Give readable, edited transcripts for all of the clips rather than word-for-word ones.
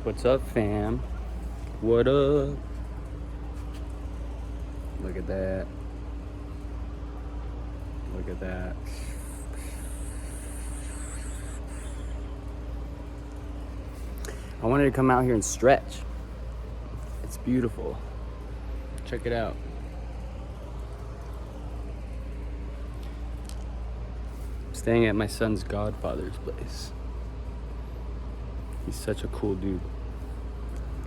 What's up, fam? What up? Look at that. Look at that. I wanted to come out here and stretch. It's beautiful. Check it out. I'm staying at my son's godfather's place. He's such a cool dude.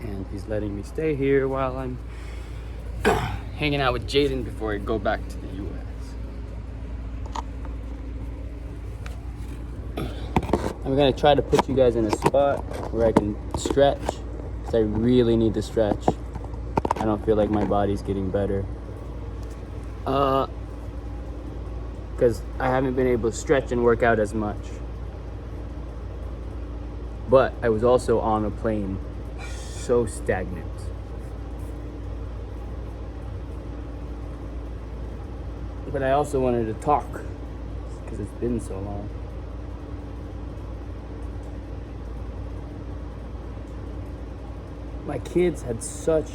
And he's letting me stay here while I'm hanging out with Jaden before I go back to the US. I'm gonna try to put you guys in a spot where I can stretch, because I really need to stretch. I don't feel like my body's getting better. Because I haven't been able to stretch and work out as much. But I was also on a plane, so stagnant. But I also wanted to talk, because it's been so long. My kids had such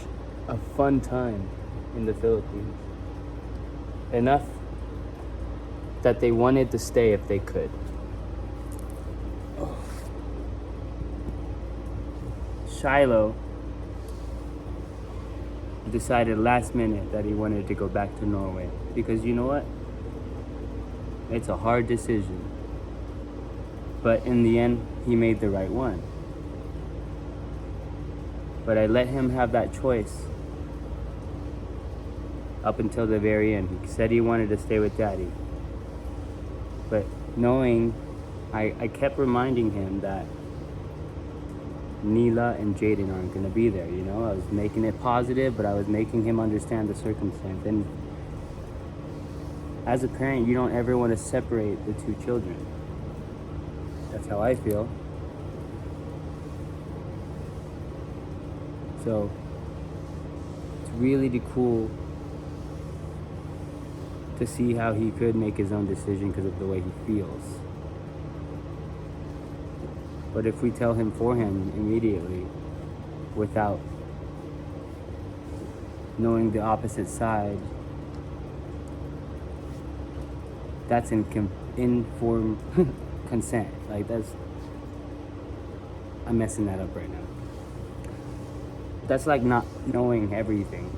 a fun time in the Philippines. Enough that they wanted to stay if they could. Oh. Shiloh decided last minute that he wanted to go back to Norway, because you know what? It's a hard decision. But in the end, he made the right one. But I let him have that choice up until the very end. He said he wanted to stay with Daddy. But knowing, I kept reminding him that Neela and Jaden aren't going to be there, you know? I was making it positive, but I was making him understand the circumstance. And as a parent, you don't ever want to separate the two children. That's how I feel. So, it's really cool to see how he could make his own decision because of the way he feels. But if we tell him for him immediately, without knowing the opposite side, that's informed consent. Like, I'm messing that up right now. That's like not knowing everything.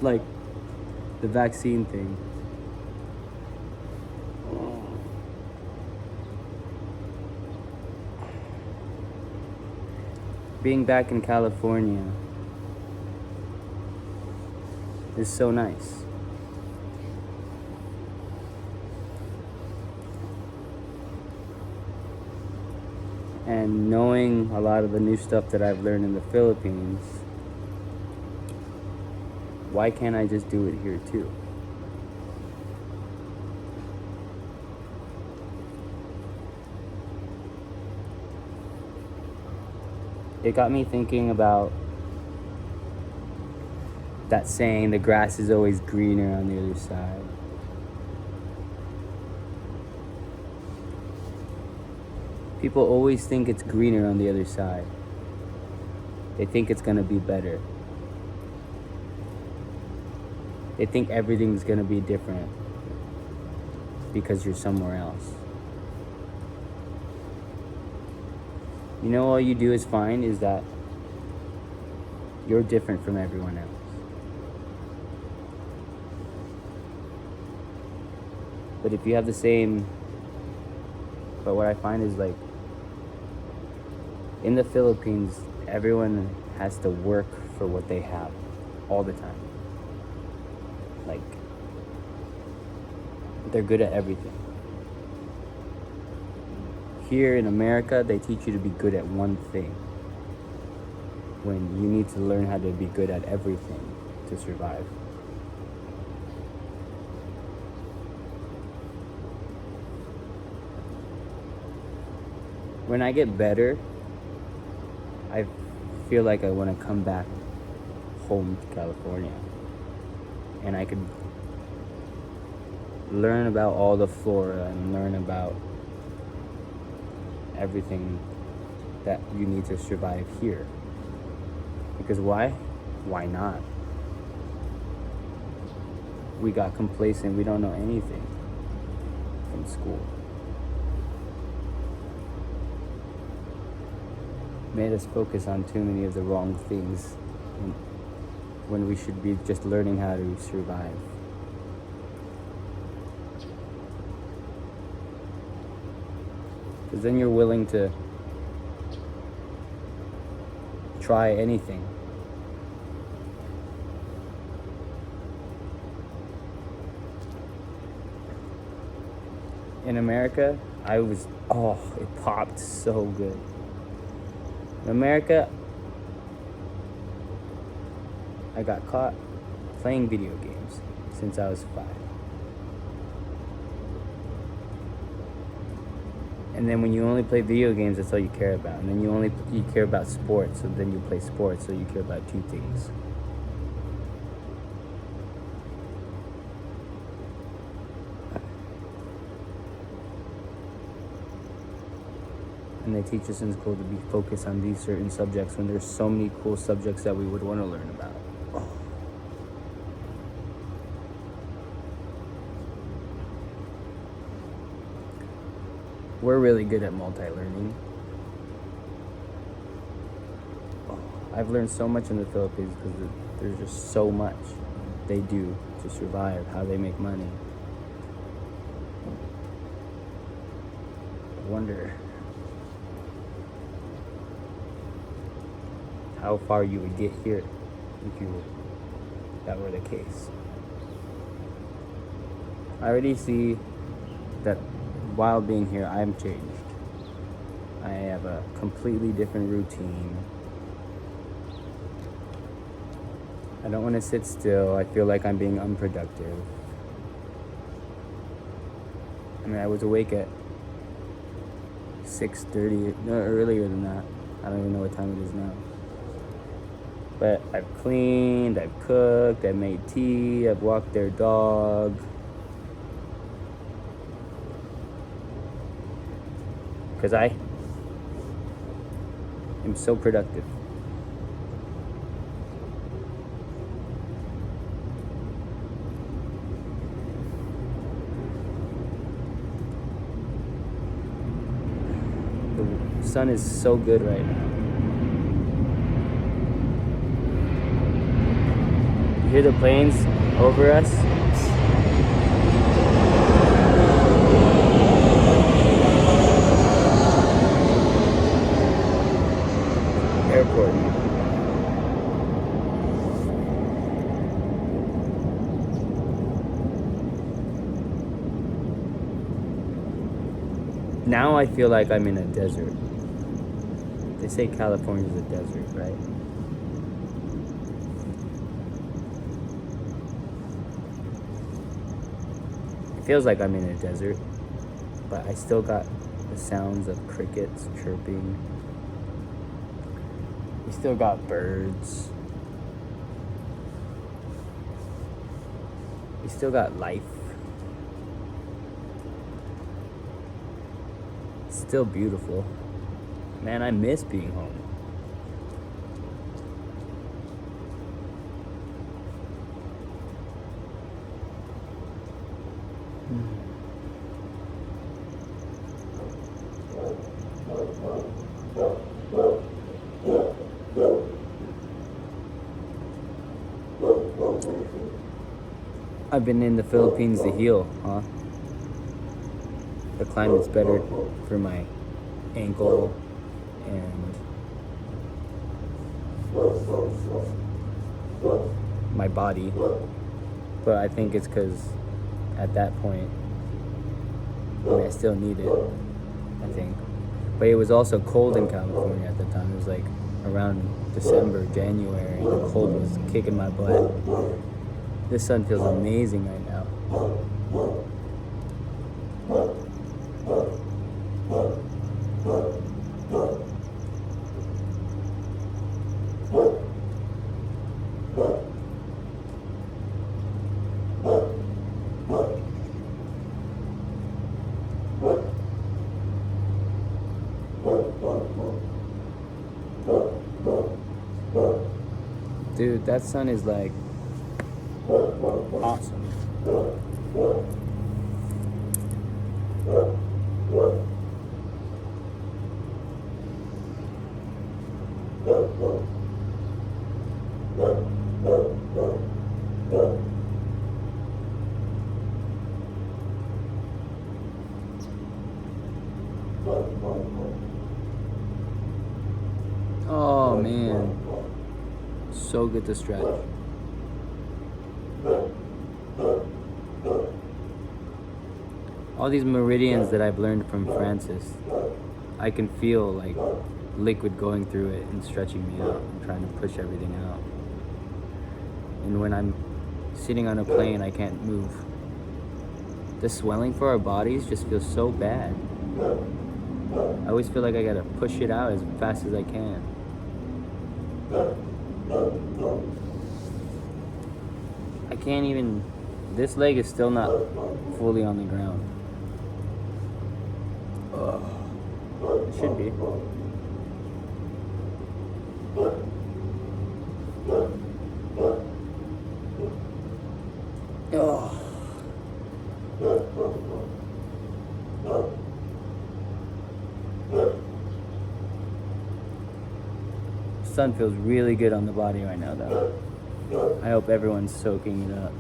Like the vaccine thing. Being back in California is so nice. And knowing a lot of the new stuff that I've learned in the Philippines, why can't I just do it here too? It got me thinking about that saying, the grass is always greener on the other side. People always think it's greener on the other side. They think it's gonna be better. They think everything's gonna be different because you're somewhere else. You know, all you do is find is that you're different from everyone else. But if you have the same, but what I find is like, in the Philippines, everyone has to work for what they have all the time. Like, they're good at everything. Here in America, they teach you to be good at one thing, when you need to learn how to be good at everything to survive. When I get better, I feel like I want to come back home to California, and I could learn about all the flora and learn about everything that you need to survive here. Because why? Why not? We got complacent. We don't know anything from school. Made us focus on too many of the wrong things when we should be just learning how to survive. Because then you're willing to try anything. In America, it popped so good. In America, I got caught playing video games since I was 5. And then when you only play video games, that's all you care about. And then you care about sports, so then you play sports, so you care about 2 things. And they teach us in school to be focused on these certain subjects when there's so many cool subjects that we would want to learn about. We're really good at multi-learning. I've learned so much in the Philippines because there's just so much they do to survive, how they make money. I wonder how far you would get here if that were the case. I already see that while being here, I'm changed. I have a completely different routine. I don't want to sit still. I feel like I'm being unproductive. I mean, I was awake at 6:30, no, earlier than that. I don't even know what time it is now. But I've cleaned, I've cooked, I've made tea, I've walked their dog. Because I am so productive. The sun is so good right now. You hear the planes over us? Airport. Now I feel like I'm in a desert. They say California's a desert, right? It feels like I'm in a desert, but I still got the sounds of crickets chirping. We still got birds. We still got life. It's still beautiful. Man, I miss being home. I've been in the Philippines to heal, huh? The climate's better for my ankle and my body. But I think it's because at that point, I still need it, I think. But it was also cold in California at the time. It was like around December, January. The cold was kicking my butt. This sun feels amazing right now. Dude, that sun is like awesome. Oh man, so good to stretch. All these meridians that I've learned from Francis, I can feel like liquid going through it and stretching me out and trying to push everything out. And when I'm sitting on a plane, I can't move. The swelling for our bodies just feels so bad. I always feel like I gotta push it out as fast as I can. I can't even, this leg is still not fully on the ground. It should be. Oh. Sun feels really good on the body right now though. I hope everyone's soaking it up.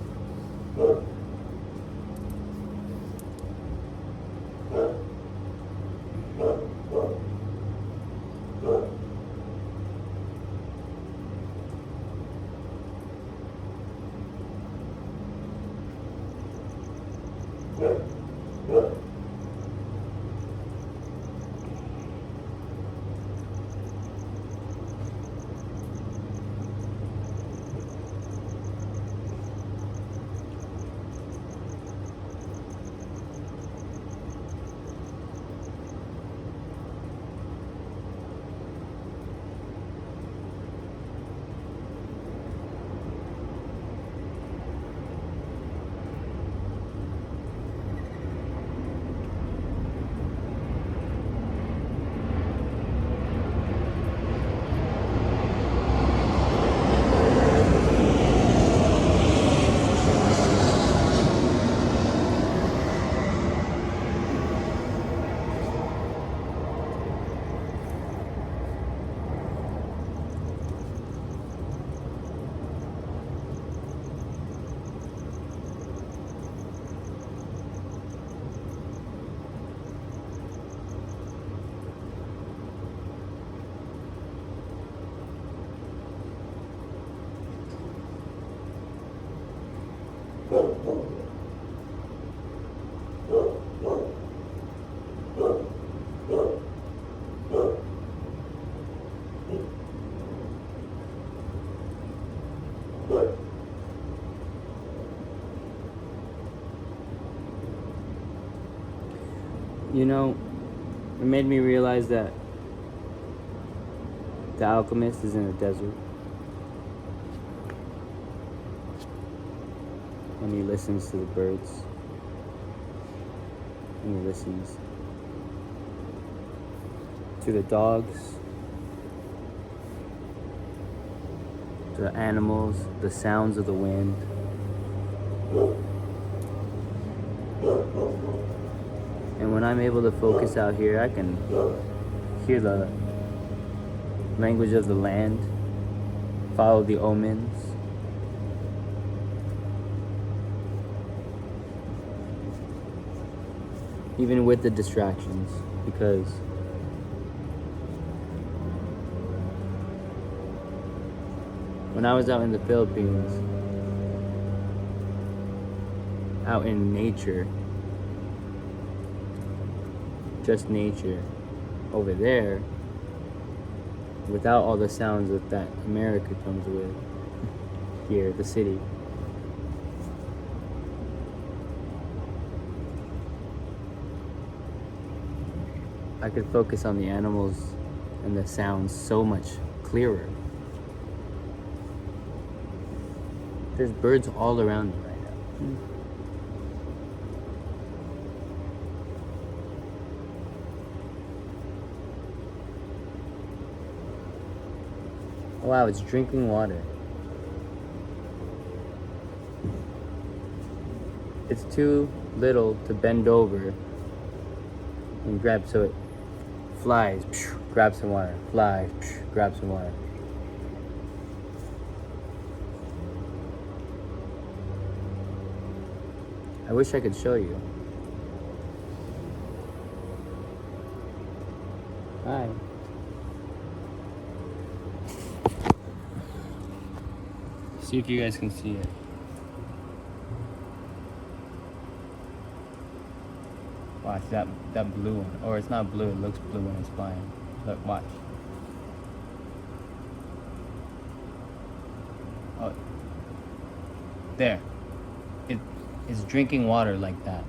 You know, it made me realize that the alchemist is in a desert. And he listens to the birds. And he listens to the dogs, to the animals, the sounds of the wind. And when I'm able to focus out here, I can hear the language of the land, follow the omens. Even with the distractions, because when I was out in the Philippines, out in nature, just nature, over there, without all the sounds that America comes with, here, the city. I could focus on the animals and the sounds so much clearer. There's birds all around me right now. Wow, it's drinking water. It's too little to bend over and grab, so it flies, grab some water, flies, grab some water. I wish I could show you. Hi. See if you guys can see it. Watch that blue one. Or it's not blue, it looks blue when it's flying. Look, watch. Oh. There. It is drinking water like that.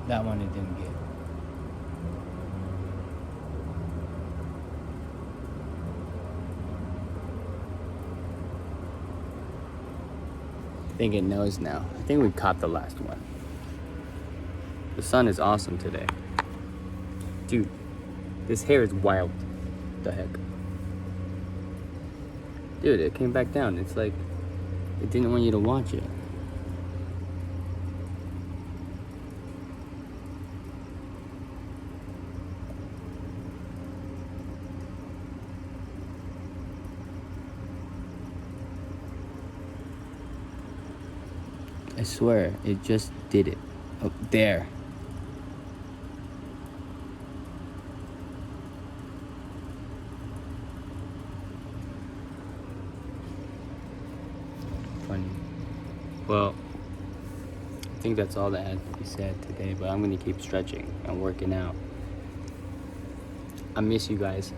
That one it didn't get. I think it knows now. I think we caught the last one. The sun is awesome today. Dude, this hair is wild. The heck? Dude, it came back down. It's like it didn't want you to watch it. I swear, it just did it. Oh, there. Funny. Well, I think that's all that had to be said today, but I'm gonna keep stretching and working out. I miss you guys.